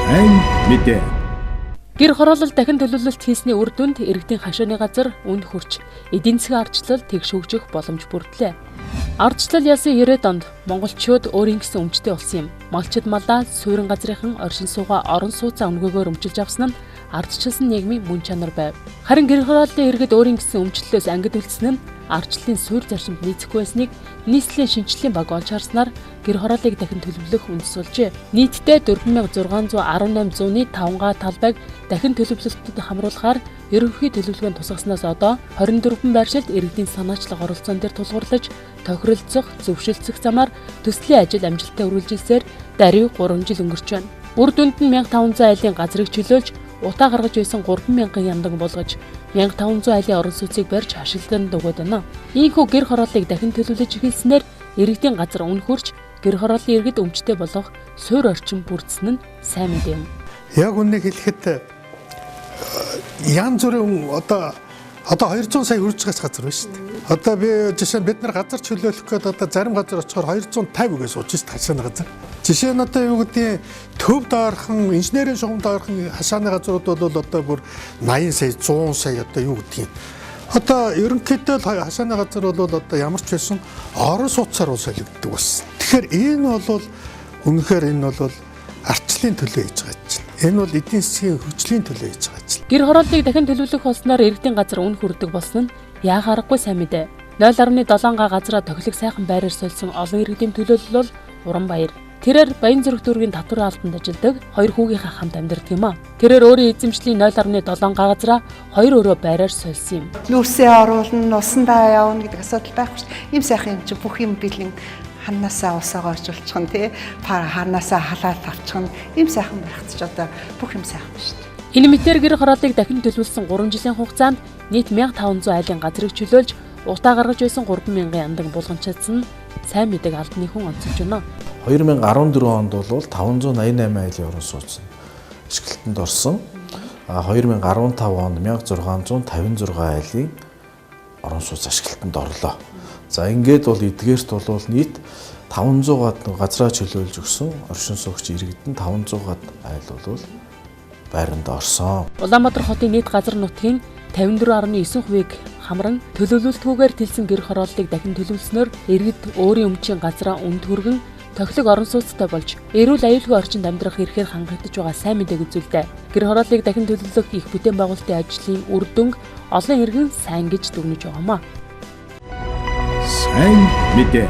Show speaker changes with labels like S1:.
S1: Сайн мэдээ.
S2: Гэр хороолол дахин төлөвлөлт хийсний үр дүнд иргэдийн хашааны газар үнд хүрч эдийн засгийн ардчлал тэгшүүгжих боломж бүрдлээ. Ардчлал ясын 90-ад онд монголчууд өөрийн гэсэн өмчтэй болсон юм. Малчид малаа суурин газрынхан оршин суугаа орон сууцаа өнгөөгөөр өмчилж авсан нь ардчилсан нийгмийн мөн чанар байв. Харин гэр хорооллын иргэд өөрийн гэсэн өмчлөлөөс ангид үлдсэн нь ардчлалын суурь зарчимд нийцэхгүй байсныг нийслэлийн шинжилгээний баг олж харснаар гэр хорооллыг дахин төлөвлөх үндэслэжээ. Нийтдээ 4618 зууны 5 га талбайг дахин төлөвлөлтөд хамруулахаар ерөнхий төлөвлөгөөнд тусгаснаас одоо 24 байршилд иргэдийн санаачлаг оролцоон дээр тулгуурлаж тохиролцох, зөвшөлдсөх замаар төслийн ажил амжилттай үргэлжилсээр даруй 3 жил өнгөрч байна. Үр дүнд нь 1500 айлын газрыг чөлөөлж утаа гаргаж байсан 3000 яндаг болгож 1500 айлын орон сууцыг барьж ашиглан дугуйд байна. Ийхүү гэр хорооллыг дахин төлөвлөж эхэлснээр иргэдийн газар үн хүрч гэр хорооллын иргэд өмчтэй болох суурь орчин бүрдсэн нь сайн мэдээ юм.
S3: Яг үннийг хэлэхэд янз бүрийн одоо 200 сая үрж байгаа газар байна шүү дээ. Одоо би жишээ нь бид нар газар чөлөөлөх гээд одоо зарим газар очихоор 250 үгээ сууж шүү дээ хашааны газар. Жишээ нь одоо юу гэдгийг төв доорхон инженерийн шугам доорхон хашааны газрууд бол одоо бүр 80 сая 100 сая одоо юу гэдгийг. Одоо ерөнхийдөө хашааны газар бол одоо ямар ч байсан орон сууцаар солигддог болсон. Тэгэхээр энэ бол үнэхээр энэ бол ардчлалын төлөө хийж байгаа чинь. Энэ бол эдийн засгийн хөгжлийн төлөө хийж байгаа чинь.
S2: Гэр хорооллыг дахин төлөвлөх болсноор иргэдийн газар үн хүрдэг болсон нь яах аргагүй сайн мэдээ. 0.7 га газраа тохилог сайхан байраар сольсон олон иргэдийн төлөөлөл бол Уранбаяр. Тэрээр Баянзүрх дүүргийн татварын албанд ажилладаг 2 хүүгийнхээ хамт амьдардаг юм а. Тэрээр өөрийн эзэмшлийн 0.7 га газраа 2 өрөө байраар сольсон юм.
S4: Нүүрсээ оруулна, усандаа явна гэдэг асуудал байхгүй шүү дээ. Ийм сайхан юм чи бүх юм бэлэн ханаасаа усаагаа оржуулчих нь тий ханаасаа халаал авчих нь ийм сайхан байх ч одоо бүх юм сайхан ба шүү дээ.
S2: Энэ мэтэр гэр хорооллыг дахин төлөвлөсөн 3 жилийн хугацаанд нийт 1500 айлын газрыг чөлөөлж утаа гаргаж байсан 3000 яндаг булган чадсан сайн мэдээг албаны хүн онцолж байна.
S5: 2014 онд бол 588 айлын орон сууц ашиглалтанд орсон. 2015 онд 1656 айлын орон сууц ашиглалтанд орлоо. За ингээд бол эдгээрт бол нийт 500 гад газраа чөлөөлж өгсөн оршин суугч иргэдэн 500 гад айл бол байранд орсон.
S2: Улаанбаатар хотын нийт газар нутгийн 54.9%-ийг хамран төлөвлөлтгүйгээр тэлсэн гэр хорооллыг дахин төлөвлөснөөр иргэд өөрийн өмчийн газраа үнд хүргэн тохилог орон сууцтай болж эрүүл аюулгүй орчинд амьдрах эрхээр хангагдж байгаа сайн мэдээг үзүүлдэг. Гэр хорооллыг дахин төлөвлөх их бүтээн байгуулалтын ажлын үр дүнг олон иргэн сайн гэж дүгнэж байгаамаа.
S1: Сайн мэдээ.